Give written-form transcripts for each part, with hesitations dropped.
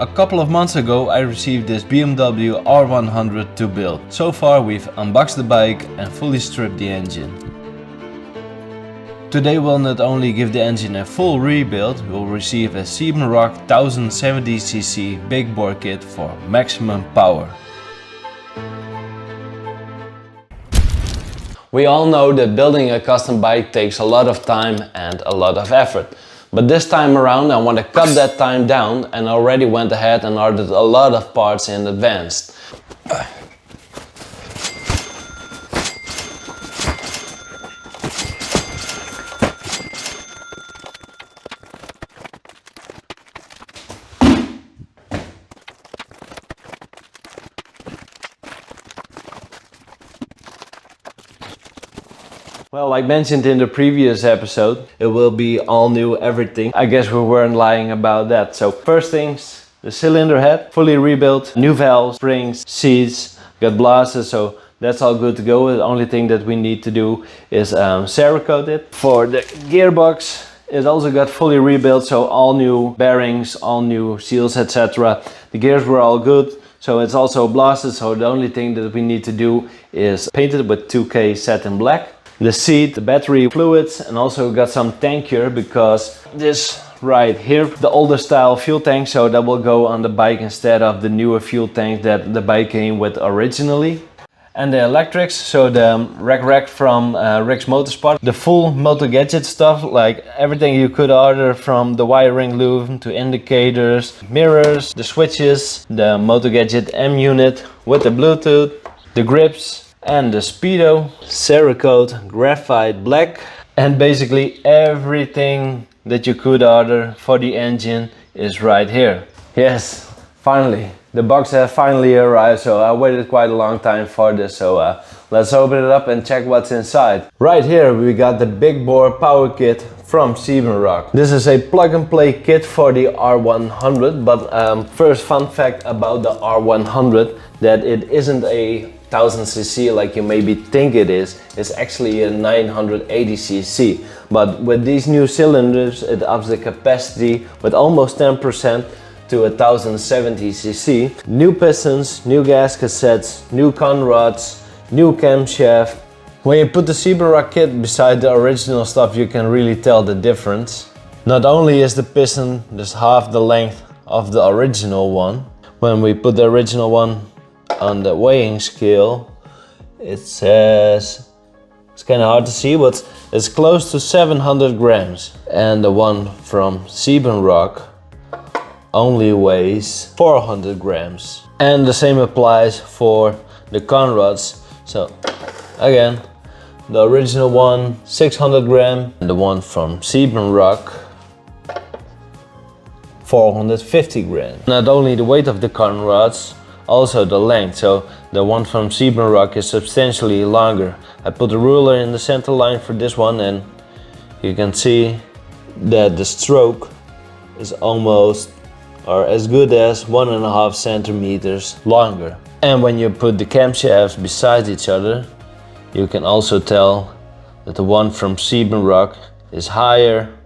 A couple of months ago I received this BMW R100 to build. So far we've unboxed the bike and fully stripped the engine. Today we'll not only give the engine a full rebuild, we'll receive a SIEBENROCK 1070cc big bore kit for maximum power. We all know that building a custom bike takes a lot of time and a lot of effort. But this time around I want to cut that time down and already went ahead and ordered a lot of parts in advance. Well, like mentioned in the previous episode, it will be all new everything. I guess we weren't lying about that. So first things, the cylinder head, fully rebuilt, new valves, springs, seats, got blasters, so that's all good to go. The only thing that we need to do is Cerakote it. For the gearbox, it also got fully rebuilt, so all new bearings, all new seals, etc. The gears were all good. So it's also blasted, so the only thing that we need to do is paint it with 2K satin black. The seat, the battery fluids, and also got some tank cure because this right here, the older style fuel tank, so that will go on the bike instead of the newer fuel tank that the bike came with originally. And the electrics, so the rack from Rick's Motorsport, the full Motogadget stuff, like everything you could order, from the wiring loop to indicators, mirrors, the switches, the Motogadget M unit with the Bluetooth, the grips, and the Speedo, Cerakote graphite black, and basically everything that you could order for the engine is right here. Yes, finally, the box has finally arrived, so I waited quite a long time for this, so let's open it up and check what's inside. Right here we got the big bore power kit from SIEBENROCK. This is a plug and play kit for the R100, but first fun fact about the R100, that it isn't a 1000cc like you maybe think it is. It's actually a 980cc, but with these new cylinders it ups the capacity with almost 10% to 1070cc. New pistons, new gasket sets, new con rods, new camshaft. When you put the SIEBENROCK kit beside the original stuff, you can really tell the difference. Not only is the piston just half the length of the original one, when we put the original one on the weighing scale, it says, it's kind of hard to see, but it's close to 700 grams. And the one from SIEBENROCK only weighs 400 grams. And the same applies for the con rods. So again, the original one 600 gram, and the one from SIEBENROCK 450 grams. Not only the weight of the con rods, also the length, so the one from SIEBENROCK is substantially longer. I put a ruler in the center line for this one, and you can see that the stroke is almost or as good as 1.5 centimeters longer. And when you put the camshafts beside each other, you can also tell that the one from SIEBENROCK is higher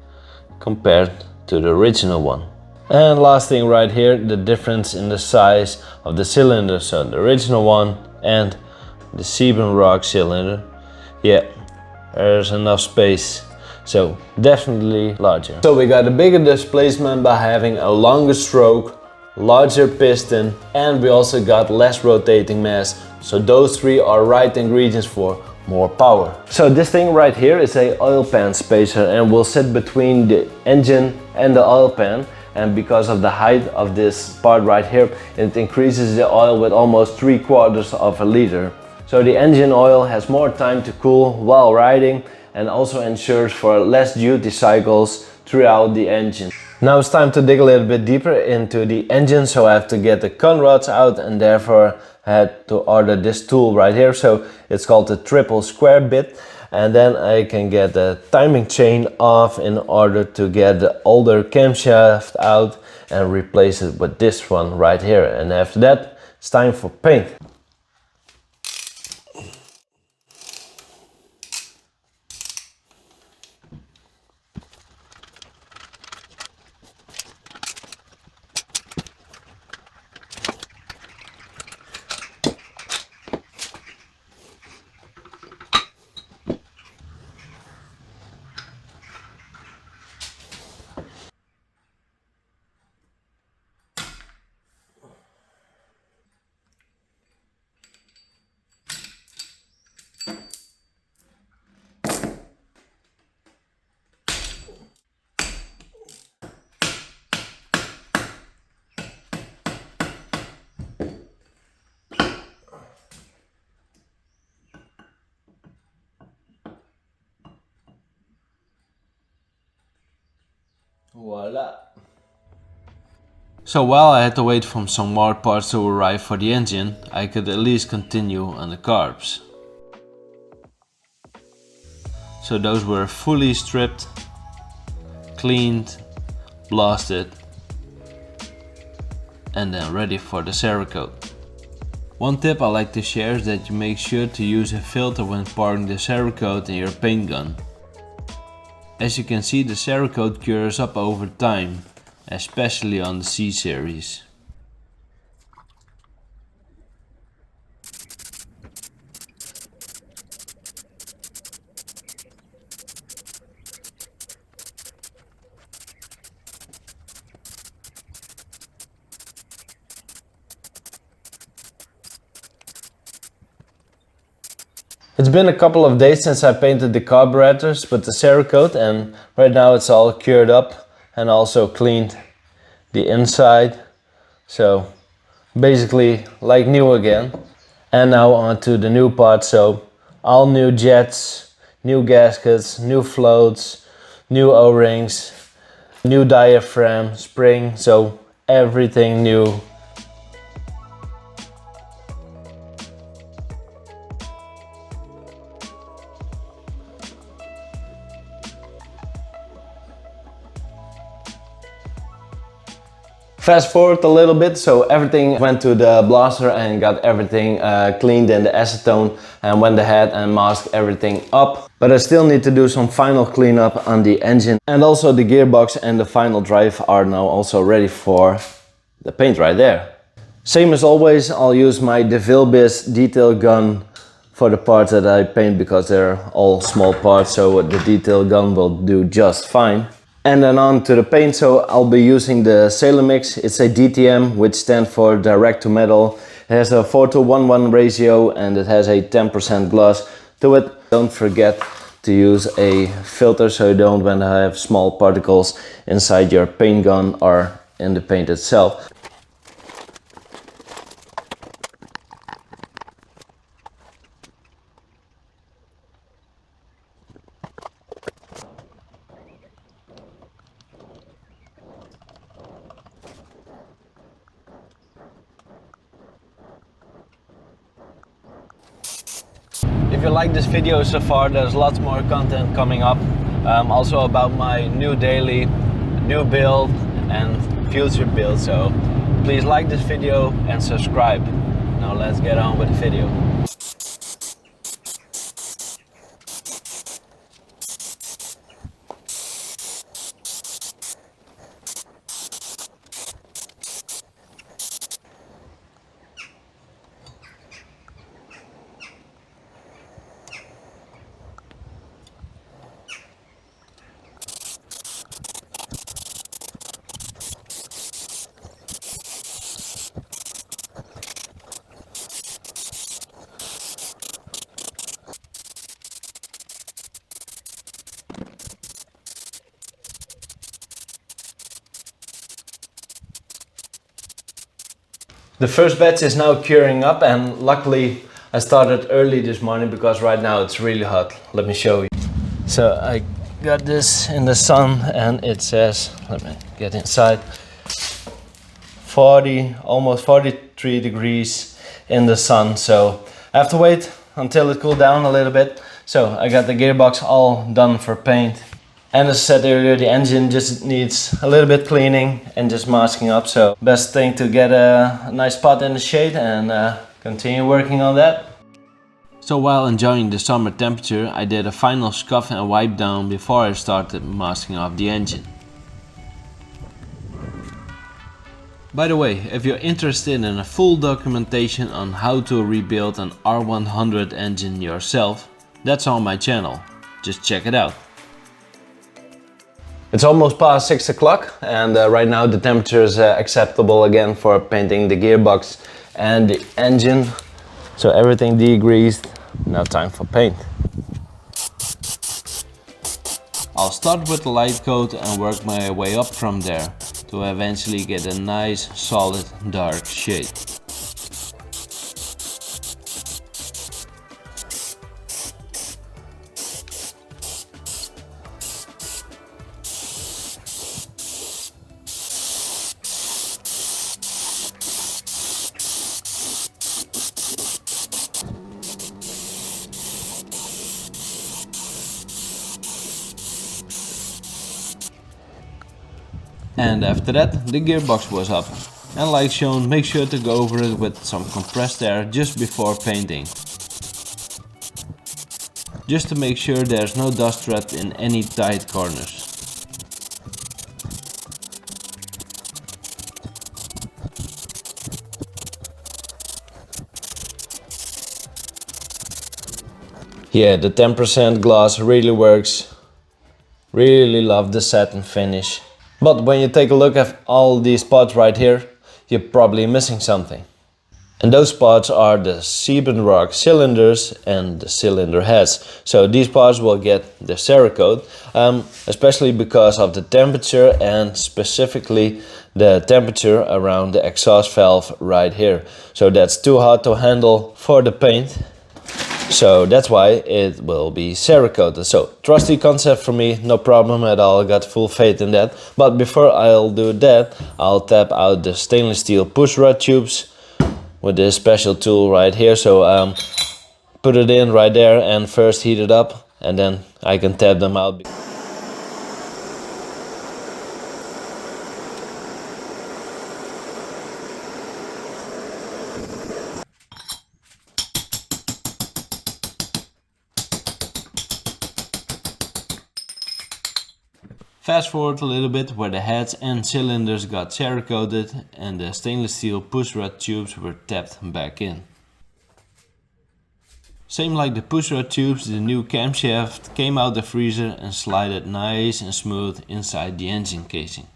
compared to the original one. And last thing right here, the difference in the size of the cylinder. So the original one and the SIEBENROCK cylinder, yeah, there's enough space. So definitely larger. So we got a bigger displacement by having a longer stroke, larger piston, and we also got less rotating mass. So those three are right ingredients for more power. So this thing right here is a oil pan spacer and will sit between the engine and the oil pan. And because of the height of this part right here, it increases the oil with almost 3/4 of a liter. So the engine oil has more time to cool while riding and also ensures for less duty cycles throughout the engine. Now it's time to dig a little bit deeper into the engine, so I have to get the con rods out, and therefore I had to order this tool right here. So it's called the triple square bit. And then I can get the timing chain off in order to get the older camshaft out and replace it with this one right here. And after that, it's time for paint. Voila. So while I had to wait for some more parts to arrive for the engine, I could at least continue on the carbs. So those were fully stripped, cleaned, blasted, and then ready for the Cerakote. One tip I like to share is that you make sure to use a filter when pouring the Cerakote in your paint gun. As you can see, the Cerakote cures up over time, especially on the C series. It's been a couple of days since I painted the carburetors with the Cerakote, and right now it's all cured up and also cleaned the inside. So basically like new again. And now on to the new part. So all new jets, new gaskets, new floats, new O-rings, new diaphragm, spring, so everything new. Fast forward a little bit, so everything went to the blaster and got everything cleaned in the acetone and went ahead and masked everything up. But I still need to do some final cleanup on the engine, and also the gearbox and the final drive are now also ready for the paint right there. Same as always, I'll use my DeVille Biz detail gun for the parts that I paint because they're all small parts, so the detail gun will do just fine. And then on to the paint, so I'll be using the Sailor Mix. It's a DTM, which stands for direct to metal. It has a 4:1 ratio and it has a 10% gloss to it. Don't forget to use a filter so you don't want to have small particles inside your paint gun or in the paint itself. If you like this video so far, there's lots more content coming up. Also about my new daily, new build and future build. So please like this video and subscribe. Now let's get on with the video. The first batch is now curing up, and luckily I started early this morning because right now it's really hot. Let me show you. So I got this in the sun and it says, let me get inside, 40, almost 43 degrees in the sun. So I have to wait until it cooled down a little bit. So I got the gearbox all done for paint. And as I said earlier, the engine just needs a little bit cleaning and just masking up. So best thing to get a nice spot in the shade and continue working on that. So while enjoying the summer temperature, I did a final scuff and wipe down before I started masking off the engine. By the way, if you're interested in a full documentation on how to rebuild an R100 engine yourself, that's on my channel. Just check it out. It's almost past 6 o'clock and right now the temperature is acceptable again for painting the gearbox and the engine. So everything degreased, now time for paint. I'll start with the light coat and work my way up from there to eventually get a nice solid dark shade. And after that, the gearbox was up. And like shown, make sure to go over it with some compressed air just before painting. Just to make sure there's no dust trapped in any tight corners. Yeah, the 10% gloss really works. Really love the satin finish. But when you take a look at all these spots right here, you're probably missing something. And those spots are the SIEBENROCK cylinders and the cylinder heads. So these parts will get the Cerakote, especially because of the temperature and specifically the temperature around the exhaust valve right here. So that's too hot to handle for the paint. So that's why it will be Cerakoted. So trusty concept for me, no problem at all, I got full faith in that. But before I'll do that, I'll tap out the stainless steel push rod tubes with this special tool right here. So put it in right there and first heat it up and then I can tap them out. Fast forward a little bit where the heads and cylinders got Cerakoted and the stainless steel push rod tubes were tapped back in. Same like the push rod tubes, the new camshaft came out the freezer and slided nice and smooth inside the engine casing.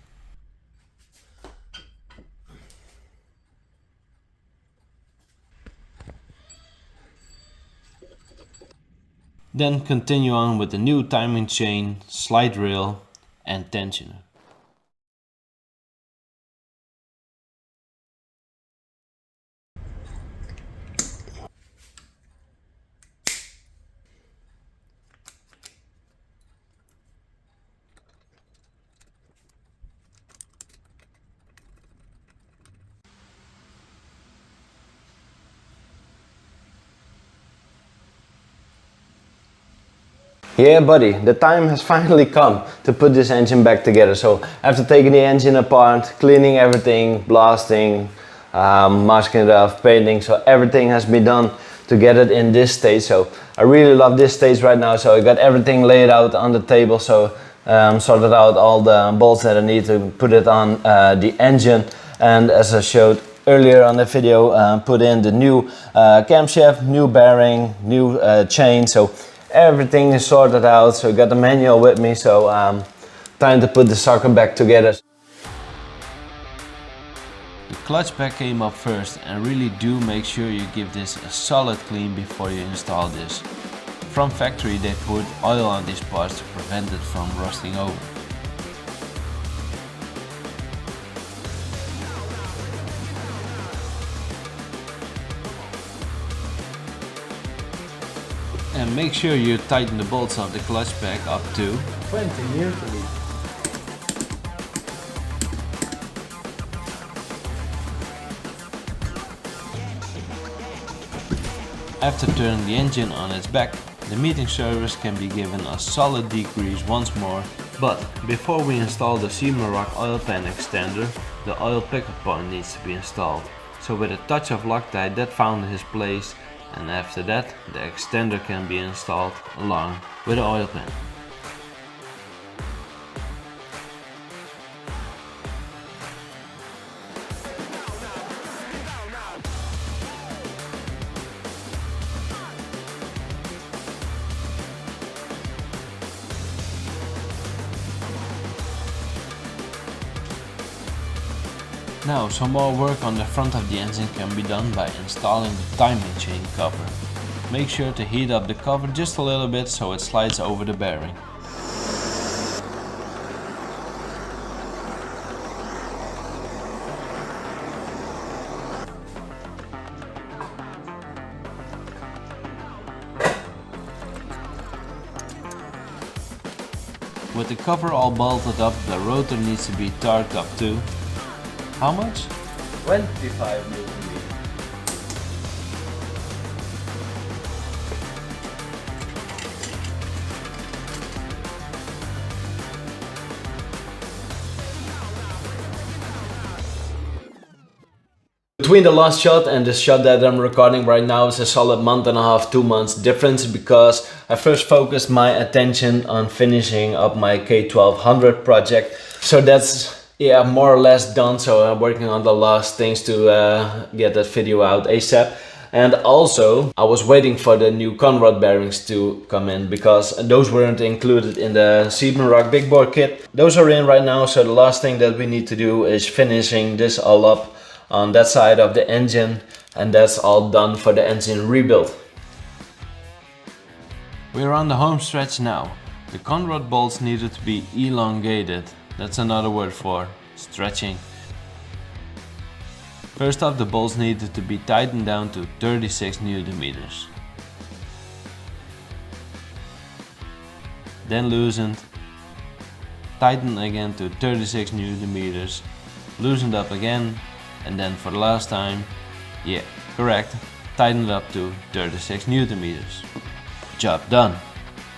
Then continue on with the new timing chain, slide rail and tensioner. Yeah buddy, the time has finally come to put this engine back together. So after taking the engine apart, cleaning everything, blasting, masking it off, painting, so everything has been done to get it in this stage. So I really love this stage right now. So I got everything laid out on the table, so sorted out all the bolts that I need to put it on the engine. And as I showed earlier on the video, put in the new camshaft, new bearing, new chain. So everything is sorted out, so I got the manual with me, so time to put the sucker back together. The clutch pack came up first and really do make sure you give this a solid clean before you install this. From factory they put oil on these parts to prevent it from rusting over. And make sure you tighten the bolts of the clutch pack up to 20 Newton. After turning the engine on its back, the metering service can be given a solid decrease once more. But before we install the SIEBENROCK oil pan extender, the oil pickup point needs to be installed. So with a touch of Loctite that found his place, and after that the extender can be installed along with the oil pan. Now some more work on the front of the engine can be done by installing the timing chain cover. Make sure to heat up the cover just a little bit so it slides over the bearing. With the cover all bolted up, the rotor needs to be torqued up too. How much? 25 Newton meters. Between the last shot and the shot that I'm recording right now is a solid month and a half, 2 months difference, because I first focused my attention on finishing up my K1200 project. So that's more or less done. So I'm working on the last things to get that video out ASAP. And also I was waiting for the new conrod bearings to come in, because those weren't included in the SIEBENROCK big bore kit. Those are in right now, so the last thing that we need to do is finishing this all up on that side of the engine, and that's all done for the engine rebuild. We're on the home stretch now. The conrod bolts needed to be elongated. That's another word for stretching. First off, the bolts needed to be tightened down to 36 Nm. Then loosened, tightened again to 36 Nm, loosened up again, and then for the last time, yeah, correct, tightened up to 36 Nm. Job done.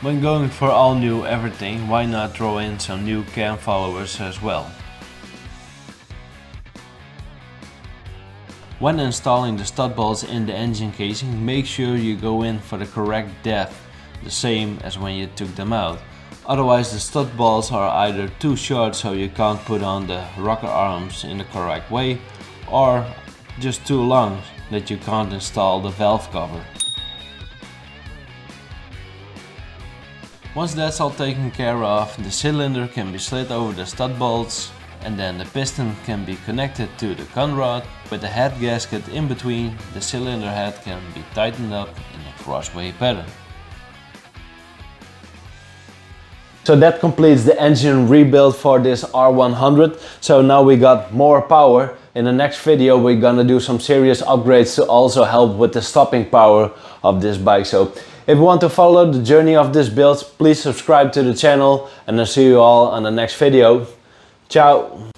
When going for all new everything, why not throw in some new cam followers as well? When installing the stud bolts in the engine casing, make sure you go in for the correct depth, the same as when you took them out. Otherwise the stud bolts are either too short so you can't put on the rocker arms in the correct way, or just too long that you can't install the valve cover. Once that's all taken care of, the cylinder can be slid over the stud bolts, and then the piston can be connected to the conrod. With the head gasket in between, the cylinder head can be tightened up in a crossway pattern. So that completes the engine rebuild for this R100. So now we got more power. In the next video we're gonna do some serious upgrades to also help with the stopping power of this bike. So if you want to follow the journey of this build, please subscribe to the channel, and I'll see you all on the next video. Ciao!